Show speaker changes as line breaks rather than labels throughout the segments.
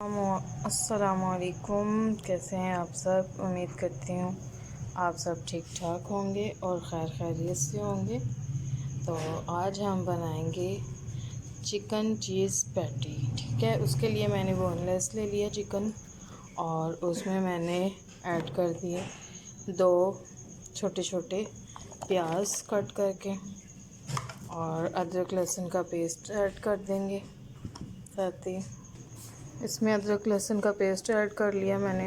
अस्सलामुअलैकुम। कैसे हैं आप सब? उम्मीद करती हूँ आप सब ठीक ठाक होंगे और खैरियत से होंगे। तो आज हम बनाएंगे चिकन चीज़ पैटी। ठीक है, उसके लिए मैंने बोनलेस ले लिया चिकन और उसमें मैंने ऐड कर दिए 2 छोटे छोटे प्याज कट करके और अदरक लहसुन का पेस्ट ऐड कर देंगे। साथ ही इसमें अदरक लहसुन का पेस्ट ऐड कर लिया मैंने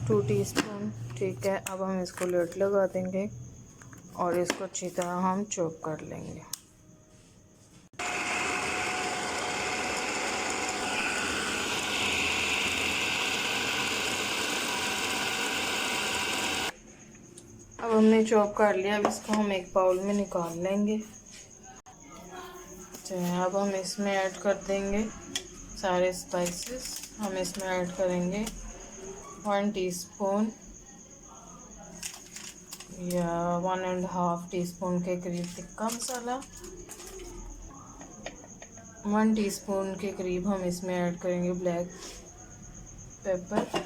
2 टीस्पून। ठीक है, अब हम इसको लिड लगा देंगे और इसको अच्छी तरह हम चॉप कर लेंगे। अब हमने चॉप कर लिया, अब इसको हम एक बाउल में निकाल लेंगे। तो अब हम इसमें ऐड कर देंगे सारे स्पाइसेस। हम इसमें ऐड करेंगे 1 टीस्पून या 1.5 टीस्पून के करीब टिक्का मसाला। 1 टीस्पून के करीब हम इसमें ऐड करेंगे ब्लैक पेपर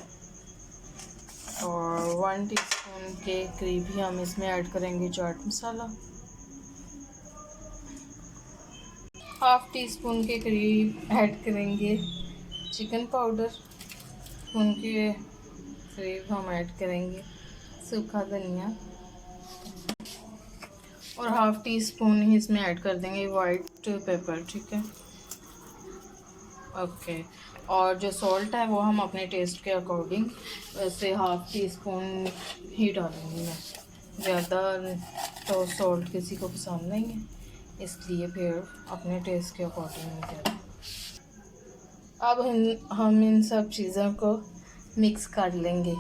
और 1 टीस्पून के करीब ही हम इसमें ऐड करेंगे चाट मसाला। 1/2 टीस्पून के करीब ऐड करेंगे चिकन पाउडर। उनके करीब हम ऐड करेंगे सूखा धनिया और 1/2 टीस्पून ही इसमें ऐड कर देंगे वाइट पेपर। ठीक है, ओके। और जो सॉल्ट है वो हम अपने टेस्ट के अकॉर्डिंग वैसे 1/2 टीस्पून ही डालेंगे मैं। ज़्यादा तो सॉल्ट किसी को पसंद नहीं है, इसलिए फिर अपने टेस्ट के अकॉर्डिंग नहीं करें। अब हम इन सब चीज़ों को मिक्स कर लेंगे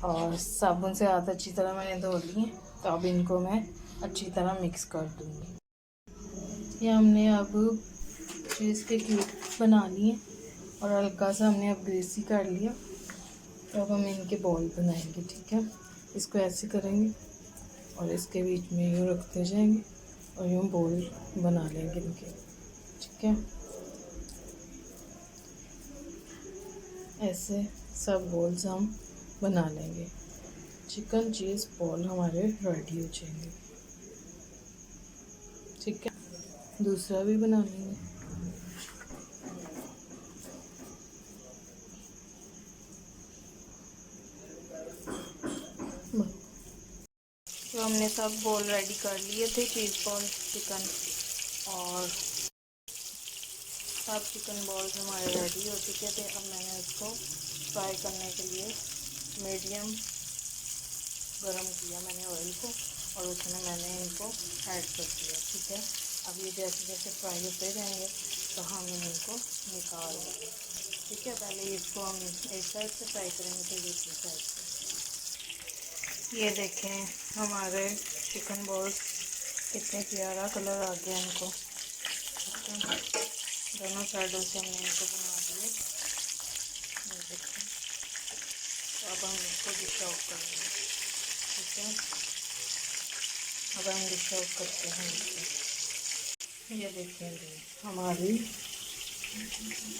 और साबुन से हाथ अच्छी तरह मैंने धो लिए, तो अब इनको मैं अच्छी तरह मिक्स कर दूँगी। ये हमने अब चीज़ के क्यूब बना लिए और हल्का सा हमने अब ग्रेसी कर लिया। तो अब हम इनके बॉल बनाएंगे। ठीक है, इसको ऐसे करेंगे और इसके बीच में यूँ रखते जाएंगे और यूँ बॉल बना लेंगे इनके। ठीक है, ऐसे सब बॉल्स हम बना लेंगे। चिकन चीज़ बॉल हमारे रेडी हो जाएंगे। ठीक है, दूसरा भी बना लेंगे। तो हमने सब बॉल रेडी कर लिए थे, चीज़ बॉल चिकन, और सब चिकन बॉल्स हमारे रेडी हो चुके थे। अब मैंने इसको फ्राई करने के लिए मीडियम गरम किया मैंने ऑयल को और उसमें मैंने इनको ऐड कर दिया। ठीक है, अब ये जैसे जैसे फ्राई होते जाएंगे तो हम इनको निकाल लेंगे। ठीक है, पहले इसको हम एक साइड से फ्राई करेंगे फिर दूसरी साइड से। ये देखें हमारे चिकन बॉल्स कितने प्यारा कलर आ गया इनको। दोनों साइडों से हमने इनको बना दिए। ये देखें, तो अब हम इसको डिश आउट करेंगे। ठीक है, अब हम डिश आउट करते हैं इसको। ये देखेंगे हमारी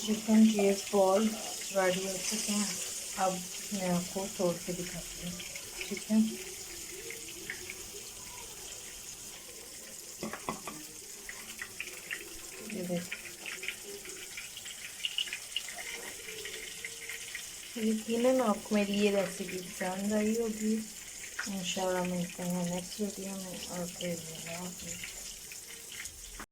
चिकन चीज़ बॉल रेडी हो चुके हैं। अब मैं आपको तोड़ के दिखाती हूँ। ठीक है, ये देखिए, यकीनन आपको मेरी ये रेसिपी पसंद आई होगी। इंशाल्लाह मिलते हैं नेक्स्ट वीडियो में। और फिर